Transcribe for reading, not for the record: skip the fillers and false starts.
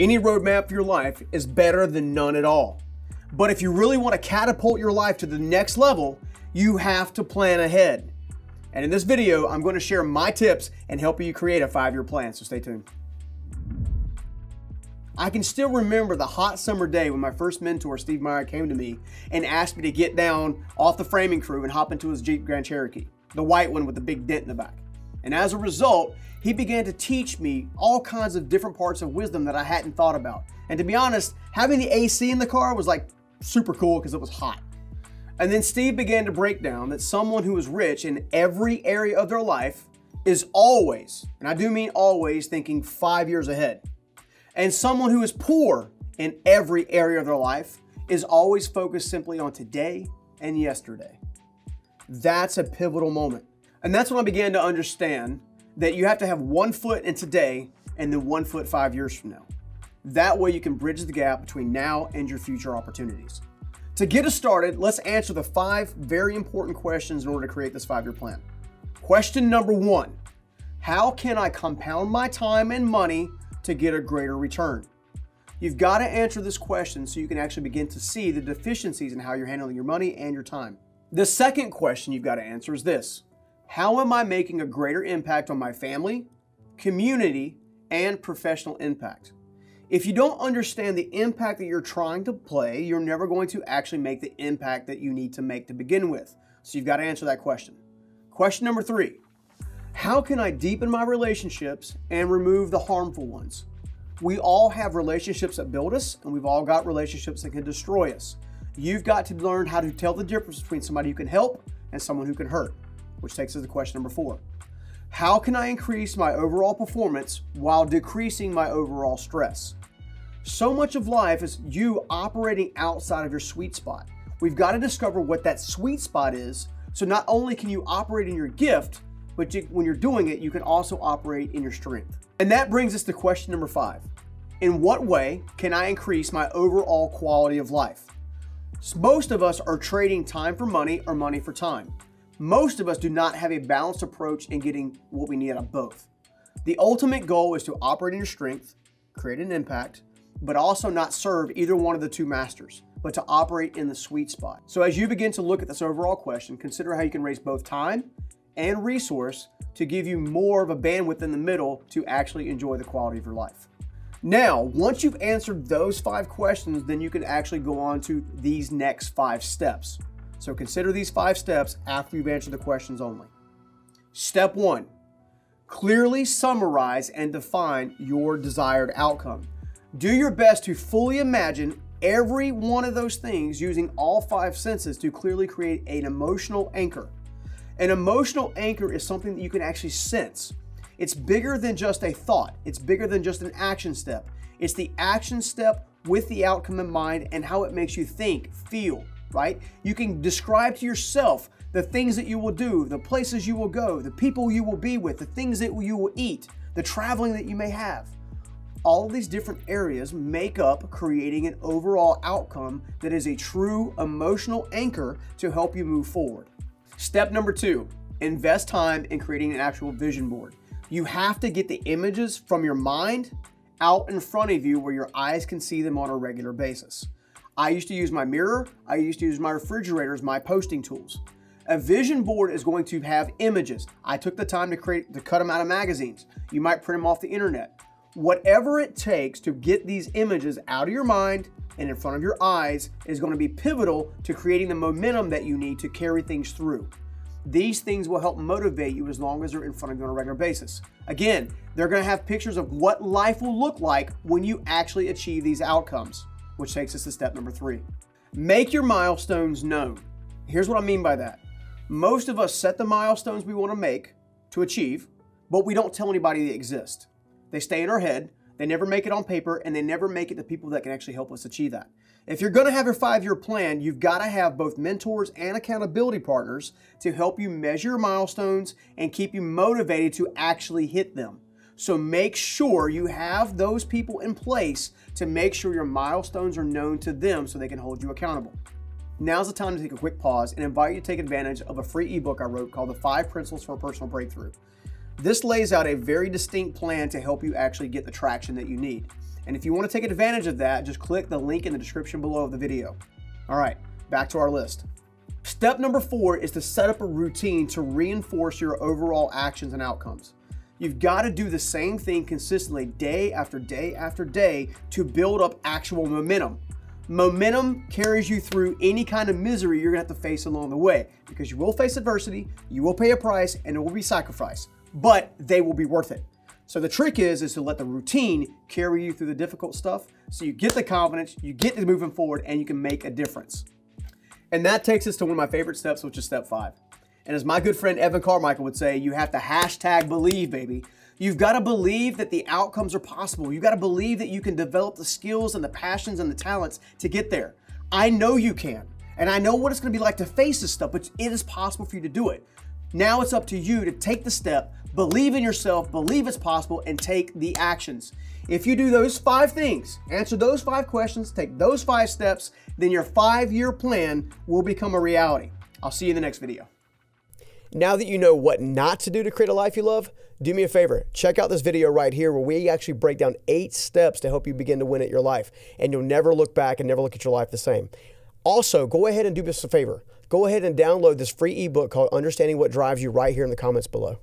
Any roadmap for your life is better than none at all. But if you really want to catapult your life to the next level, you have to plan ahead. And in this video, I'm going to share my tips and help you create a 5-year plan, so stay tuned. I can still remember the hot summer day when my first mentor, Steve Meyer, came to me and asked me to get down off the framing crew and hop into his Jeep Grand Cherokee, the white one with the big dent in the back. And as a result, he began to teach me all kinds of different parts of wisdom that I hadn't thought about. And to be honest, having the AC in the car was like super cool because it was hot. And then Steve began to break down that someone who is rich in every area of their life is always, and I do mean always, thinking 5 years ahead. And someone who is poor in every area of their life is always focused simply on today and yesterday. That's a pivotal moment. And that's when I began to understand that you have to have 1 foot in today and then 1 foot 5 years from now. That way you can bridge the gap between now and your future opportunities. To get us started, let's answer the 5 very important questions in order to create this 5-year plan. Question number 1, how can I compound my time and money to get a greater return? You've got to answer this question so you can actually begin to see the deficiencies in how you're handling your money and your time. The second question you've got to answer is this: how am I making a greater impact on my family, community, and professional impact? If you don't understand the impact that you're trying to play, you're never going to actually make the impact that you need to make to begin with. So you've got to answer that question. Question number 3, how can I deepen my relationships and remove the harmful ones? We all have relationships that build us, and we've all got relationships that can destroy us. You've got to learn how to tell the difference between somebody who can help and someone who can hurt, which takes us to question number 4. How can I increase my overall performance while decreasing my overall stress? So much of life is you operating outside of your sweet spot. We've got to discover what that sweet spot is, so not only can you operate in your gift, but when you're doing it, you can also operate in your strength. And that brings us to question number 5. In what way can I increase my overall quality of life? Most of us are trading time for money or money for time. Most of us do not have a balanced approach in getting what we need out of both. The ultimate goal is to operate in your strength, create an impact, but also not serve either one of the two masters, but to operate in the sweet spot. So as you begin to look at this overall question, consider how you can raise both time and resource to give you more of a bandwidth in the middle to actually enjoy the quality of your life. Now, once you've answered those 5 questions, then you can actually go on to these next 5 steps. So consider these 5 steps after you've answered the questions only. Step 1, clearly summarize and define your desired outcome. Do your best to fully imagine every one of those things using all 5 senses to clearly create an emotional anchor. An emotional anchor is something that you can actually sense. It's bigger than just a thought. It's bigger than just an action step. It's the action step with the outcome in mind and how it makes you think, feel, right? You can describe to yourself the things that you will do, the places you will go, the people you will be with, the things that you will eat, the traveling that you may have. All of these different areas make up creating an overall outcome that is a true emotional anchor to help you move forward. Step number 2, invest time in creating an actual vision board. You have to get the images from your mind out in front of you where your eyes can see them on a regular basis. I used to use my mirror. I used to use my refrigerator as my posting tools. A vision board is going to have images. I took the time to cut them out of magazines. You might print them off the internet. Whatever it takes to get these images out of your mind and in front of your eyes is going to be pivotal to creating the momentum that you need to carry things through. These things will help motivate you as long as they're in front of you on a regular basis. Again, they're going to have pictures of what life will look like when you actually achieve these outcomes, which takes us to step number 3. Make your milestones known. Here's what I mean by that. Most of us set the milestones we want to make to achieve, but we don't tell anybody they exist. They stay in our head, they never make it on paper, and they never make it to people that can actually help us achieve that. If you're going to have your 5-year plan, you've got to have both mentors and accountability partners to help you measure your milestones and keep you motivated to actually hit them. So make sure you have those people in place to make sure your milestones are known to them so they can hold you accountable. Now's the time to take a quick pause and invite you to take advantage of a free ebook I wrote called The 5 Principles for a Personal Breakthrough. This lays out a very distinct plan to help you actually get the traction that you need. And if you want to take advantage of that, just click the link in the description below of the video. All right, back to our list. Step number 4 is to set up a routine to reinforce your overall actions and outcomes. You've got to do the same thing consistently day after day after day to build up actual momentum. Momentum carries you through any kind of misery you're gonna have to face along the way, because you will face adversity, you will pay a price, and it will be sacrifice, but they will be worth it. So the trick is to let the routine carry you through the difficult stuff so you get the confidence, you get to moving forward, and you can make a difference. And that takes us to one of my favorite steps, which is step 5. And as my good friend Evan Carmichael would say, you have to hashtag believe, baby. You've got to believe that the outcomes are possible. You've got to believe that you can develop the skills and the passions and the talents to get there. I know you can. And I know what it's going to be like to face this stuff, but it is possible for you to do it. Now it's up to you to take the step, believe in yourself, believe it's possible, and take the actions. If you do those 5 things, answer those 5 questions, take those 5 steps, then your 5-year plan will become a reality. I'll see you in the next video. Now that you know what not to do to create a life you love, do me a favor, check out this video right here where we actually break down 8 steps to help you begin to win at your life, and you'll never look back and never look at your life the same. Also, go ahead and do us a favor. Go ahead and download this free ebook called Understanding What Drives You right here in the comments below.